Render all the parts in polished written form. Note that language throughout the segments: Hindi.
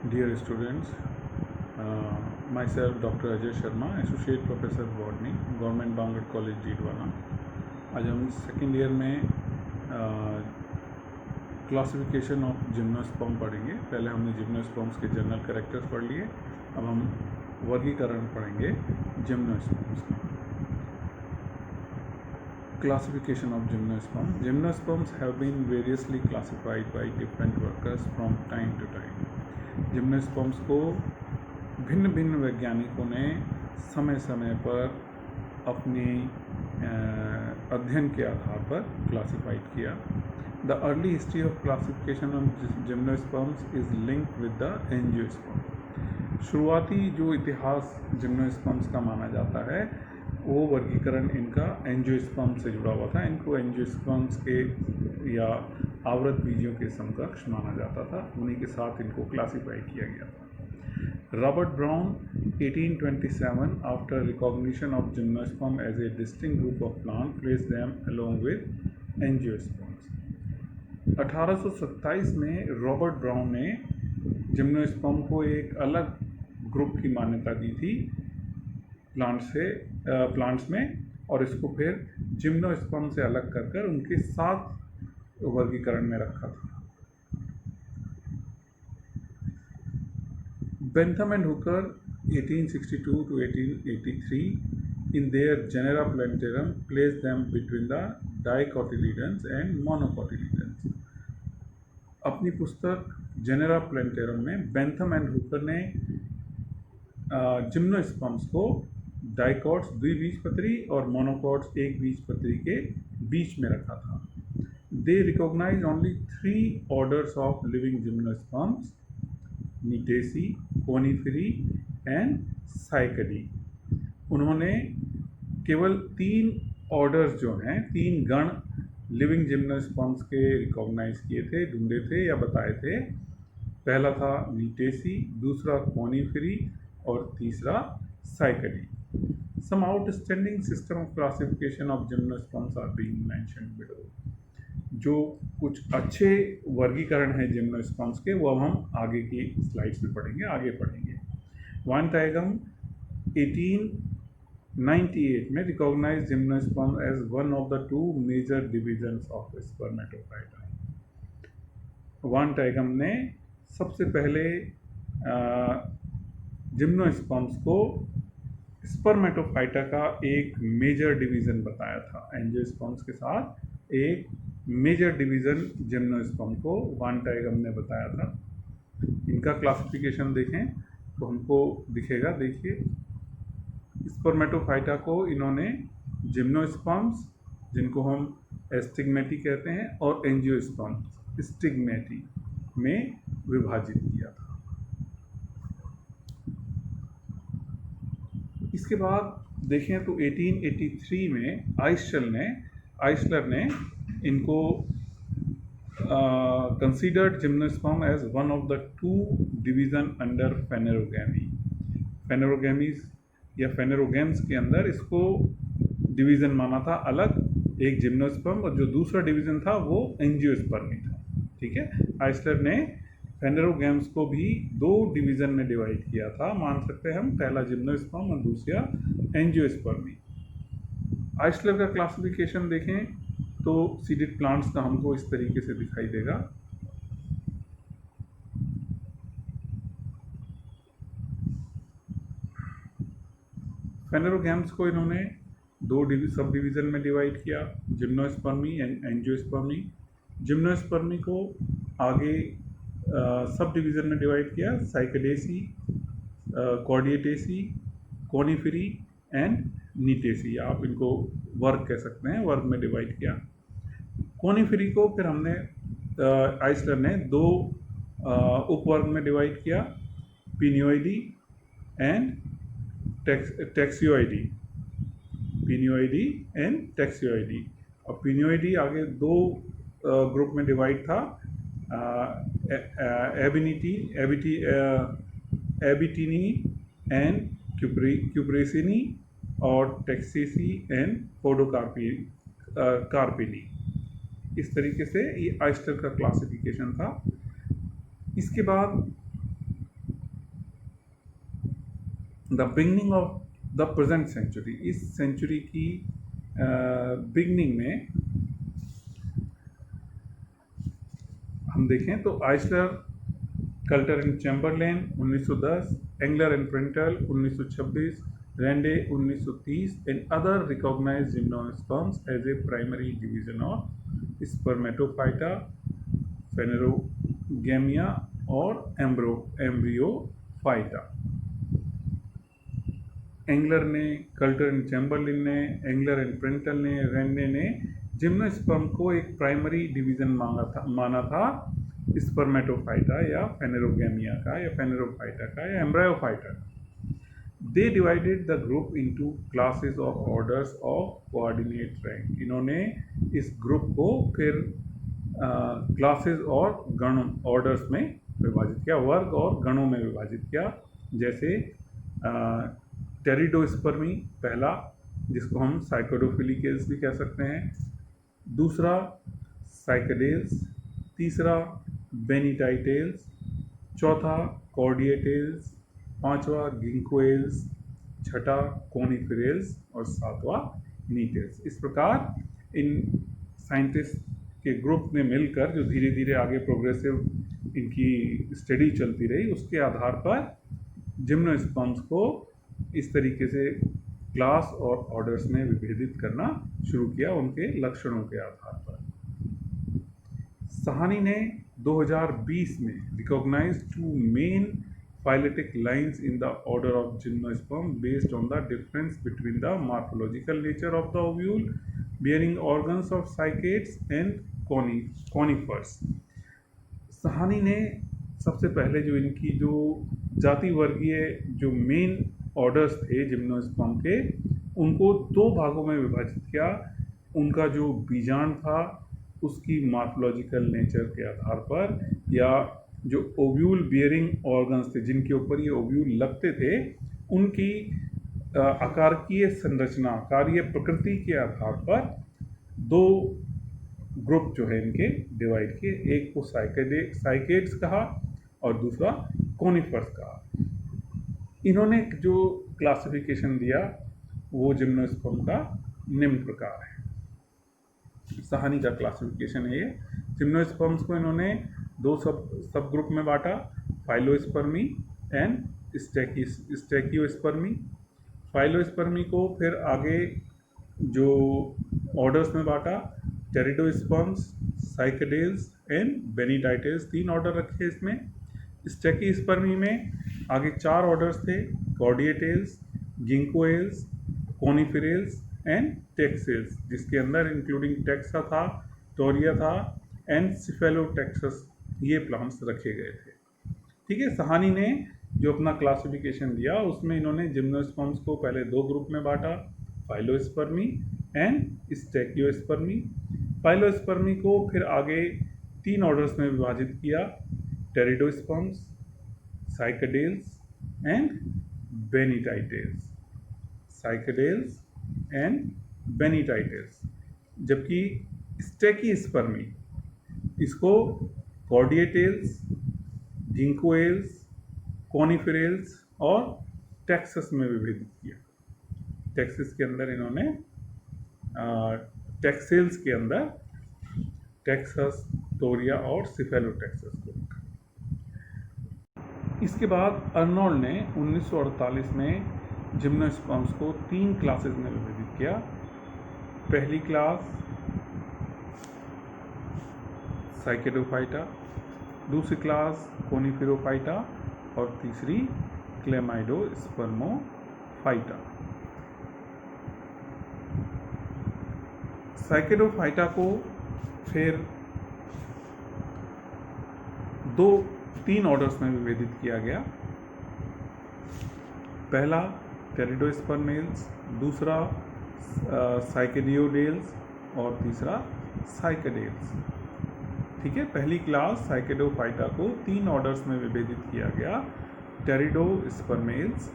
Dear students, myself Dr. Ajay Sharma, Associate Professor Botany, Government Bangalore College जीडवाना। आज हम सेकेंड ईयर में क्लासिफिकेशन ऑफ जिम्नोस्पर्म पढ़ेंगे। पहले हमने जिम्नोस्पर्म्स के जनरल कैरेक्टर्स पढ़ लिए, अब हम वर्गीकरण पढ़ेंगे जिम्नोस्पर्म्स का। Classification of gymnosperm. Gymnosperms have been variously classified by different workers from time to time. Gymnosperms को भिन्न भिन्न वैज्ञानिकों ने समय समय पर अपने अध्ययन के आधार पर क्लासिफाइड किया। The early history of classification of gymnosperms is linked with the angiosperm. शुरुआती जो इतिहास जिम्नोस्पर्म्स का माना जाता है वो वर्गीकरण इनका एंजियोस्पर्म से जुड़ा हुआ था। इनको एंजियोस्पर्म्स के या आवृत बीजों के समकक्ष माना जाता था, उन्हीं के साथ इनको क्लासिफाई किया गया था। Robert Brown 1827 after recognition of gymnosperm as a distinct group of plant place them along with angiosperms. 1827 में रॉबर्ट ब्राउन ने जिम्नोस्पर्म को एक अलग ग्रुप की मान्यता दी थी प्लांट्स में, और इसको फिर जिम्नोस्पर्म से अलग कर उनके साथ वर्गीकरण में रखा था। Bentham and Hooker 1862 to 1883 in their genera plantarum placed them between the dicotyledons and monocotyledons। अपनी पुस्तक जेनेरा प्लेंटेरम में बेंथम एंड हुकर ने जिम्नोस्पर्म्स को डाइकॉट्स द्विबीजपत्री और मोनोकॉट्स एक बीजपत्री के बीच में रखा था। They recognize only 3 orders of living gymnosperms, Gnetaceae, Coniferae and Cycadeae. उन्होंने केवल 3 ऑर्डर्स जो हैं, 3 गण लिविंग जिम्नोस्पर्म्स के रिकॉग्नाइज किए थे, ढूंढे थे या बताए थे। पहला था नीटेसी, दूसरा कोनिफेरी और तीसरा साइकडी। Some outstanding system of classification of gymnosperms are being mentioned below। जो कुछ अच्छे वर्गीकरण हैं जिम्नोस्पर्म्स के, वो अब हम आगे की स्लाइड्स में पढ़ेंगे। वान टाइगम 1898 में recognize gymnosperm as one of the 2 major divisions of spermatophyta. Van Tieghem ने सबसे पहले जिम्नोस्पर्म्स को स्पर्मेटोफाइटा का एक मेजर डिवीज़न बताया था। एंजियोस्पर्म्स के साथ एक मेजर डिवीज़न जिम्नोस्पर्म को वान टाइगम ने बताया था। इनका क्लासिफिकेशन देखें तो हमको दिखेगा। देखिए, स्पर्मेटोफाइटा को इन्होंने जिम्नोस्पर्म्स, जिनको हम एस्टिग्मेटी कहते हैं, और एंजियोस्पर्म्स स्टिग्मेटी में विभाजित किया था। इसके बाद देखें तो 1883 में आइसलर ने इनको considered gymnosperm as one of the 2 division under phanerogamae. Phanerogamae या फेनेरोगैम्स के अंदर इसको डिवीज़न माना था अलग, एक जिम्नोस्पर्म, और जो दूसरा डिवीज़न था वो एंजियोस्पर्मी था। ठीक है, आइसलर ने फेनेरोगैम्स को भी 2 डिवीज़न में डिवाइड किया था, मान सकते हैं हम, पहला जिम्नोस्पर्म और दूसरा एंजियोस्पर्मी। आइसलर का क्लासिफिकेशन देखें तो सीडेड प्लांट्स का हमको इस तरीके से दिखाई देगा। फेनेरोगैम्स को इन्होंने 2 सब डिवीज़न में डिवाइड किया, जिम्नोस्पर्मी एंड एंजियोस्पर्मी। जिम्नोस्पर्मी को आगे सब डिवीज़न में डिवाइड किया, साइकडेसी, कॉर्डिएटेसी, कोनिफेरी एंड नीटेसी। आप इनको वर्ग कह सकते हैं, वर्ग में डिवाइड किया। कोनिफेरी को फिर हमने आइसलर ने 2 उपवर्ग में डिवाइड किया, पिनियोइडी एंड टेक्सियोइडी। पिनियोइडी एंड टेक्सियोइडी। और पिनियोइडी आगे 2 ग्रुप में डिवाइड था, एबिटिनी एंड क्यूप्रेसिनी, और टेक्सेसी एंड पोडोकार्पिनी। इस तरीके से ये आइस्टर का क्लासिफिकेशन था। इसके बाद the beginning of the present century, इस सेंचुरी की बिगनिंग में हम देखें तो Eichler, Coulter and Chamberlain 1910, Engler and Prantl 1926, Rendle 1930 and other recognised gymnosperms as a primary division of Spermatophyta, Phanerogamia और एम्ब्रियोफाइटा। एंगलर ने, कल्टर एंड चैम्बरलिन ने, एंगलर एंड प्रिंटल ने, रेंडे ने जिम्नोस्पर्म को एक प्राइमरी डिवीजन माना था स्पर्मेटोफाइटा या फेनेरोगेमिया का या फेनेरोफाइटा का या Embryophyta. They divided the group into classes of orders of coordinate rank. इन्होंने इस ग्रुप को फिर क्लासेस और गणों, ऑर्डर्स में विभाजित किया, वर्ग और गणों में विभाजित किया। जैसे टेरिडोस्पर्मी पहला, जिसको हम साइकोडोफिलिकेल्स भी कह सकते हैं, दूसरा साइकेडेल्स, तीसरा बेनिटाइटेल्स, चौथा कॉर्डिएटेल्स, पांचवा गिंकोएल्स, छठा कोनिफेरेल्स और सातवां नीटेल्स। इस प्रकार इन साइंटिस्ट के ग्रुप ने मिलकर जो धीरे धीरे आगे प्रोग्रेसिव इनकी स्टडी चलती रही, उसके आधार पर जिम्नोस्पर्म्स को इस तरीके से क्लास और ऑर्डर्स में विभेदित करना शुरू किया उनके लक्षणों के आधार पर। सहानी ने 2020 में रिकॉग्नाइज्ड 2 मेन phyletic lines in the order of Gymnosperm based on the difference between the morphological nature of the ovule bearing organs of cycads and conifers। Sahani ने सबसे पहले जो इनकी जो जाति वर्गीय जो मेन ऑर्डर्स थे जिम्नोस्पर्म के, उनको 2 भागों में विभाजित किया। उनका जो बीजांड था उसकी मॉर्फोलॉजिकल नेचर के आधार पर, या जो ओव्यूल बियरिंग ऑर्गन्स थे जिनके ऊपर ये ओव्यूल लगते थे, उनकी आकारकीय संरचना, कार्य प्रकृति के आधार पर 2 ग्रुप जो है इनके डिवाइड किए। एक को साइकेड्स कहा और दूसरा कोनिफर्स कहा। इन्होंने जो क्लासिफिकेशन दिया वो जिम्नोस्पर्म का निम्न प्रकार है। सहानी का क्लासिफिकेशन है ये। जिम्नोस्पर्म्स को इन्होंने 2 सब ग्रुप में बांटा, फाइलोस्पर्मी एंड स्टैकियोस्पर्मी। फाइलोस्पर्मी को फिर आगे जो ऑर्डर्स में बांटा, टेरिडोस्पर्म्स, साइकेडेल्स एंड बेनिटाइटेल्स, 3 ऑर्डर रखे इसमें। स्टैकियोस्पर्मी में आगे 4 ऑर्डर्स थे, कॉर्डिएटेल्स, गिंकोएल्स, कोनिफेरेल्स एंड टेक्सेल्स, जिसके अंदर इंक्लूडिंग टेक्सा था, टोरिया था एंड सिफेलोटेक्सस, ये प्लांट्स रखे गए थे। ठीक है, सहानी ने जो अपना क्लासिफिकेशन दिया उसमें इन्होंने जिम्नोस्पर्म्स को पहले 2 ग्रुप में बांटा, फाइलोस्पर्मी एंड स्टैकियोस्पर्मी। फाइलोस्पर्मी को फिर आगे 3 ऑर्डर्स में विभाजित किया, टेरिडोस्पर्म्स, साइकेडेल्स एंड बेनिटाइटेल्स, साइकेडेल्स एंड बेनिटाइटेल्स। जबकि स्टैकियोस्पर्मी इसको कॉर्डिएटेल्स, जिंकोएल्स, कोनिफेरेल्स और टेक्सस में विभेदित किया। टेक्सस के अंदर इन्होंने टेक्सेल्स के अंदर टेक्सस, टोरिया और सिफेलोटेक्सस को रखा। इसके बाद अर्नोल्ड ने 1948 में जिम्नोस्पर्म्स को 3 क्लासेस में विभाजित किया। पहली क्लास साइकेडोफाइटा, दूसरी क्लास कोनिफेरोफाइटा और तीसरी क्लेमाइडोस्पर्मोफाइटा। साइकेडोफाइटा को फिर 3 ऑर्डर्स में विभेदित किया गया। पहला टेरिडोस्पर्मेल्स, दूसरा साइकेडियोडेल्स और तीसरा साइकेडेल्स। ठीक है, पहली क्लास साइकेडोफाइटा को 3 ऑर्डर्स में विभेदित किया गया, टेरिडोस्पर्मेल्स,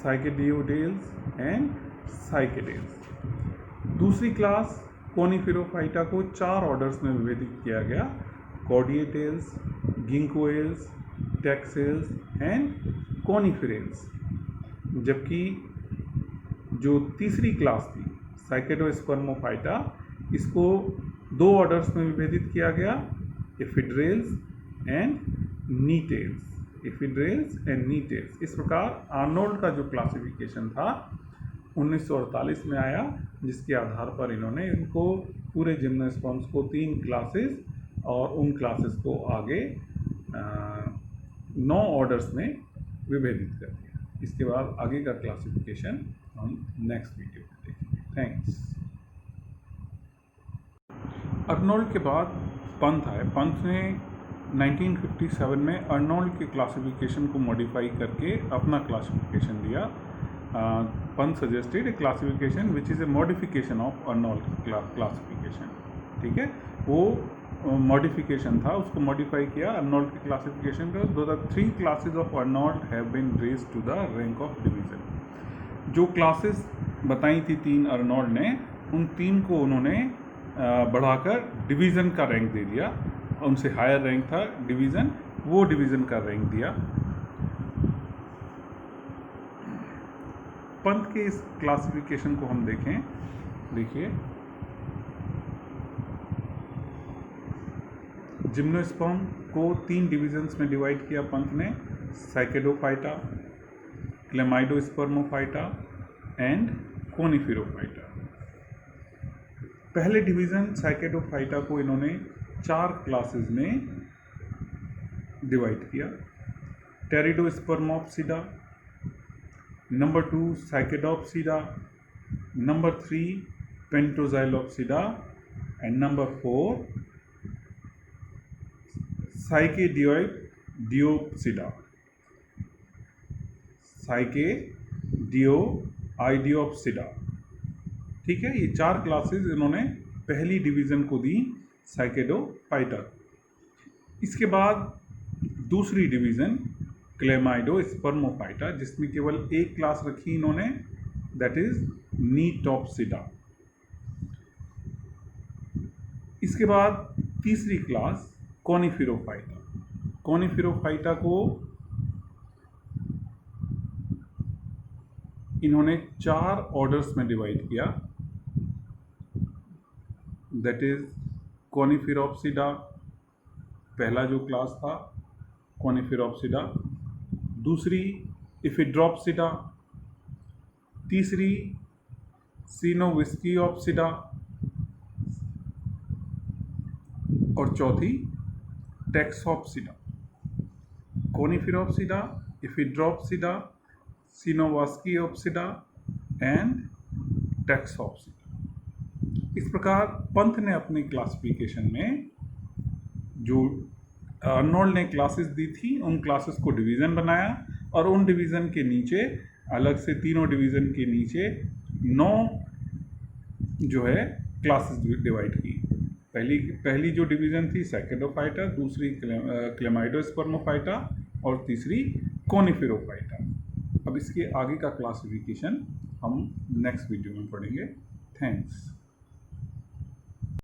साइकेडियोडेल्स एंड साइकेडेल्स। दूसरी क्लास कोनिफेरोफाइटा को 4 ऑर्डर्स में विभेदित किया गया, कॉर्डिएटेल्स, गिंकोएल्स, टेक्सेल्स एंड कोनिफेरेल्स। जबकि जो तीसरी क्लास थी साइकेडोस्पर्मोफाइटा, इसको दो ऑर्डर्स में विभेदित किया गया, एफिड्रेल्स एंड नीटेल्स, एफिड्रेल्स एंड नीटेल्स। इस प्रकार आर्नोल्ड का जो क्लासिफिकेशन था 1948 में आया, जिसके आधार पर इन्होंने इनको पूरे जिम्नोस्पर्म्स को 3 क्लासेस और उन क्लासेस को आगे 9 ऑर्डर्स में विभेदित कर दिया। इसके बाद आगे का क्लासिफिकेशन हम नेक्स्ट वीडियो में देखेंगे। थैंक्स। अर्नोल्ड के बाद पंथ आए। पंथ ने 1957 में अर्नोल्ड के क्लासिफिकेशन को मॉडिफाई करके अपना क्लासिफिकेशन दिया। पंथ suggested A classification which is a modification of Arnold classification. ठीक है, वो मॉडिफिकेशन था, उसको मॉडिफाई किया अर्नोल्ड के क्लासिफिकेशन का। दो 3 classes of Arnold have been raised to the rank of division. जो क्लासेस बताई थी 3 अर्नोल्ड ने, उन 3 को उन्होंने बढ़ाकर डिवीज़न का रैंक दे दिया। उनसे हायर रैंक था डिवीज़न, वो डिवीज़न का रैंक दिया। पंथ के इस क्लासिफिकेशन को हम देखें, देखिए जिम्नोस्पर्म को 3 डिवीजन्स में डिवाइड किया पंथ ने, साइकेडोफाइटा, क्लेमाइडोस्पर्मोफाइटा एंड कोनिफेरोफाइटा। पहले डिवीज़न साइकेडोफाइटा को इन्होंने 4 क्लासेस में डिवाइड किया, टेरिडोस्पर्मोप्सिडा, नंबर 2 साइकेडोप्सिडा, नंबर 3 पेंटोजाइलोप्सिडा एंड नंबर 4 साइकेडियोप्सिडा, साइकेडियोप्सिडा। ठीक है, ये 4 क्लासेस इन्होंने पहली डिवीज़न को दी साइकेडोफाइटा। इसके बाद दूसरी डिवीज़न क्लेमाइडोस्पर्मोफाइटा, जिसमें केवल एक क्लास रखी इन्होंने, दैट इज नीटोप्सिडा। इसके बाद तीसरी क्लास कोनिफेरोफाइटा। कोनिफेरोफाइटा को इन्होंने 4 ऑर्डर्स में डिवाइड किया, दैट इज कोनिफेरोप्सिडा, पहला जो क्लास था कोनिफेरोप्सिडा, दूसरी इफिड्रोप्सिडा, तीसरी सिनोविस्कियोप्सिडा और चौथी टेक्सोप्सिडा। कोनिफेरोप्सिडा, इफिड्रोप्सिडा, सिनोवास्कियोप्सिडा एंड टेक्सोप्सिडा। इस प्रकार पंथ ने अपने क्लासिफिकेशन में जो अर्नोल्ड ने क्लासेस दी थी, उन क्लासेस को डिवीज़न बनाया और उन डिवीज़न के नीचे अलग से, तीनों डिवीज़न के नीचे 9 जो है क्लासेस डिवाइड की। पहली जो डिवीज़न थी साइकेडोफाइटा, दूसरी क्लेमाइडोस्पर्मोफाइटा और तीसरी कोनिफेरोफाइटा। अब इसके आगे का क्लासिफिकेशन हम नेक्स्ट वीडियो में पढ़ेंगे। थैंक्स।